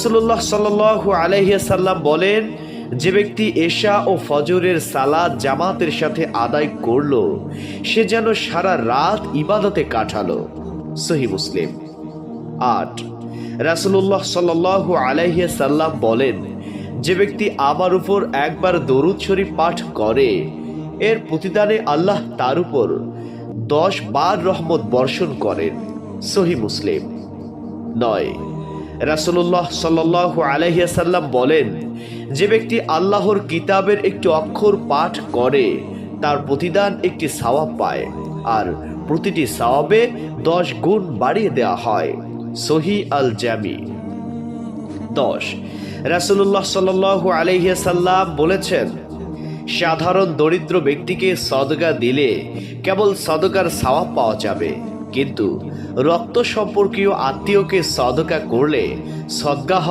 রাসূলুল্লাহ সাল্লাল্লাহু আলাইহি সাল্লাম বলেন, যে ব্যক্তি এশা ও ফজরের সালাত জামাতের সাথে আদায় করলো, সে যেন সারা রাত ইবাদতে কাটালো। সহিহ মুসলিম। 8, রাসূলুল্লাহ সাল্লাল্লাহু আলাইহি সাল্লাম বলেন, যে ব্যক্তি আমার উপর একবার দরুদ শরীফ পাঠ করে, এর প্রতিদানে আল্লাহ তার উপর 10 বার রহমত বর্ষণ করেন। সহিহ মুসলিম। 9, রাসূলুল্লাহ সাল্লাল্লাহু আলাইহি সাল্লাম বলেন, যে ব্যক্তি আল্লাহর কিতাবের একটি অক্ষর পাঠ করে, তার প্রতিদান একটি সওয়াব পায়, আর প্রতিটি সওয়াবে 10 গুণ বাড়িয়ে দেওয়া হয়। সহিহ আল জামি। 10, রাসূলুল্লাহ সাল্লাল্লাহু আলাইহি সাল্লাম বলেছেন, সাধারণ দরিদ্র ব্যক্তিকে সদকা দিলে কেবল সদকার সওয়াব পাওয়া যাবে, কিন্তু রক্ত সম্পর্কীয় আত্মীয়কে সদকা করলে সদকা